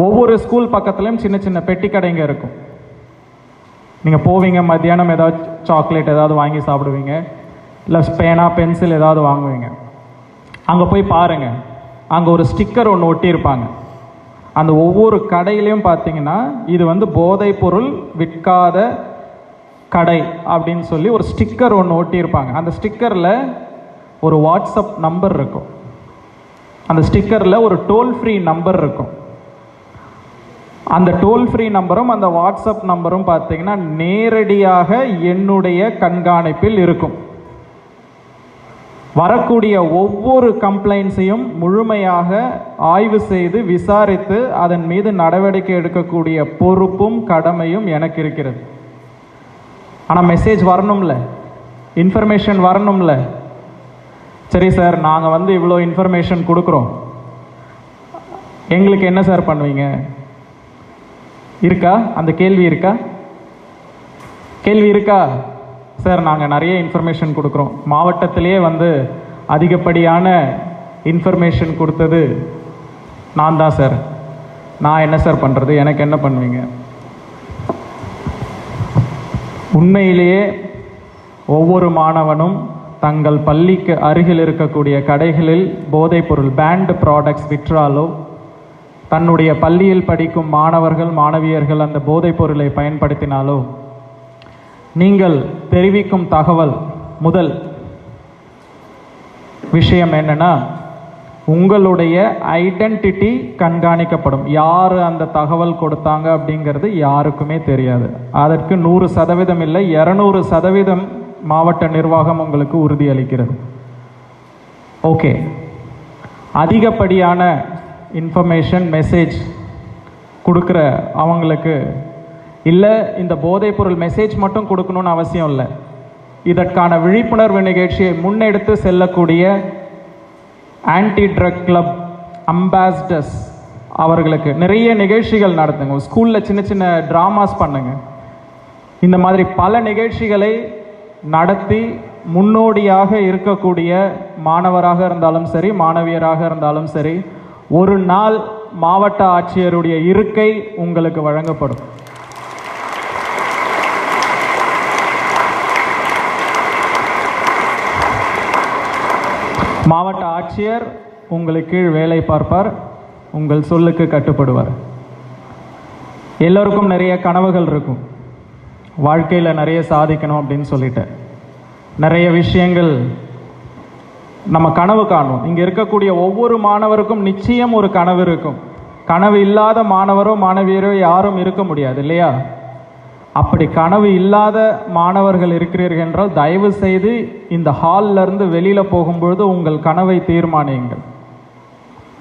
ஒவ்வொரு ஸ்கூல் பக்கத்துலேயும் சின்ன சின்ன பெட்டி கடைங்க இருக்கும். நீங்கள் போவீங்க, மத்தியானம் ஏதாவது சாக்லேட் ஏதாவது வாங்கி சாப்பிடுவீங்க, இல்லை பேனா பென்சில் ஏதாவது வாங்குவீங்க. அங்கே போய் பாருங்கள், அங்கே ஒரு ஸ்டிக்கர் ஒன்று ஒட்டியிருப்பாங்க. அந்த ஒவ்வொரு கடையிலையும் பார்த்தீங்கன்னா இது போதைப் பொருள் விற்காத கடை அப்படின்னு சொல்லி ஒரு ஸ்டிக்கர் ஒன்று ஒட்டியிருப்பாங்க. அந்த ஸ்டிக்கரில் ஒரு வாட்ஸ்அப் நம்பர் இருக்கும். அந்த ஸ்டிக்கரில் ஒரு டோல் ஃப்ரீ நம்பர் இருக்கும். அந்த டோல் ஃப்ரீ நம்பரும் அந்த வாட்ஸ்அப் நம்பரும் பார்த்தீங்கன்னா நேரடியாக என்னுடைய கண்காணிப்பில் இருக்கும். வரக்கூடிய ஒவ்வொரு கம்ப்ளைண்ட்ஸையும் முழுமையாக ஆய்வு செய்து விசாரித்து அதன் மீது நடவடிக்கை எடுக்கக்கூடிய பொறுப்பும் கடமையும் எனக்கு இருக்கிறது. ஆனால் மெசேஜ் வரணும்ல, இன்ஃபர்மேஷன் வரணும்ல. சரி சார், நாங்கள் இவ்வளோ இன்ஃபர்மேஷன் கொடுக்குறோம், எங்களுக்கு என்ன சார் பண்ணுவீங்க? இருக்கா அந்த கேள்வி? கேள்வி இருக்கா? சார், நாங்கள் நிறைய இன்ஃபர்மேஷன் கொடுக்குறோம், மாவட்டத்திலேயே அதிகப்படியான இன்ஃபர்மேஷன் கொடுத்தது நான் தான் சார், நான் என்ன சார் பண்ணுறது, எனக்கு என்ன பண்ணுவீங்க? உண்மையிலேயே ஒவ்வொரு மாணவனும் தங்கள் பள்ளிக்கு அருகில் இருக்கக்கூடிய கடைகளில் போதைப்பொருள் பேண்ட் ப்ராடக்ட்ஸ் விற்றாலோ, தன்னுடைய பள்ளியில் படிக்கும் மாணவர்கள் மாணவியர்கள் அந்த போதைப் பொருளை பயன்படுத்தினாலோ, நீங்கள் தெரிவிக்கும் தகவல் முதல் விஷயம் என்னன்னா, உங்களுடைய ஐடென்டிட்டி கண்காணிக்கப்படும். யார் அந்த தகவல் கொடுத்தாங்க அப்படிங்கிறது யாருக்குமே தெரியாது. அதற்கு 100% இல்லை, 200% மாவட்ட நிர்வாகம் உங்களுக்கு உறுதியளிக்கிறது. ஓகே, அதிகப்படியான இன்ஃபர்மேஷன் மெசேஜ் கொடுக்குற அவங்களுக்கு இல்லை, இந்த போதைப்பொருள் மெசேஜ் மட்டும் கொடுக்கணும்னு அவசியம் இல்லை. இதற்கான விழிப்புணர்வு நிகழ்ச்சியை முன்னெடுத்து செல்லக்கூடிய ஆன்டி ட்ரக் கிளப் அம்பாசிடர்ஸ் அவர்களுக்கு நிறைய நிகழ்ச்சிகள் நடத்துங்க. ஸ்கூலில் சின்ன சின்ன ட்ராமாஸ் பண்ணுங்க. இந்த மாதிரி பல நிகழ்ச்சிகளை நடத்தி முன்னோடியாக இருக்கக்கூடிய மாணவராக இருந்தாலும் சரி, மாணவியராக இருந்தாலும் சரி, ஒரு நாள் மாவட்ட ஆட்சியருடைய இருக்கை உங்களுக்கு வழங்கப்படும். மாவட்ட ஆட்சியர் உங்களுக்கு கீழ் வேலை பார்ப்பார், உங்கள் சொல்லுக்கு கட்டுப்படுவார். எல்லோருக்கும் நிறைய கனவுகள் இருக்கும், வாழ்க்கையில் நிறைய சாதிக்கணும் அப்படின்னு சொல்லிட்டு நிறைய விஷயங்கள் நம்ம கனவு காணும். இங்கே இருக்கக்கூடிய ஒவ்வொரு மாணவருக்கும் நிச்சயம் ஒரு கனவு இருக்கும். கனவு இல்லாத மாணவரோ மாணவியரோ யாரும் இருக்க முடியாது இல்லையா? அப்படி கனவு இல்லாத மாணவர்கள் இருக்கிறீர்கள் என்றால் தயவு செய்து இந்த ஹால்ல இருந்து வெளியில போகும்பொழுது உங்கள் கனவை தீர்மானியுங்கள்.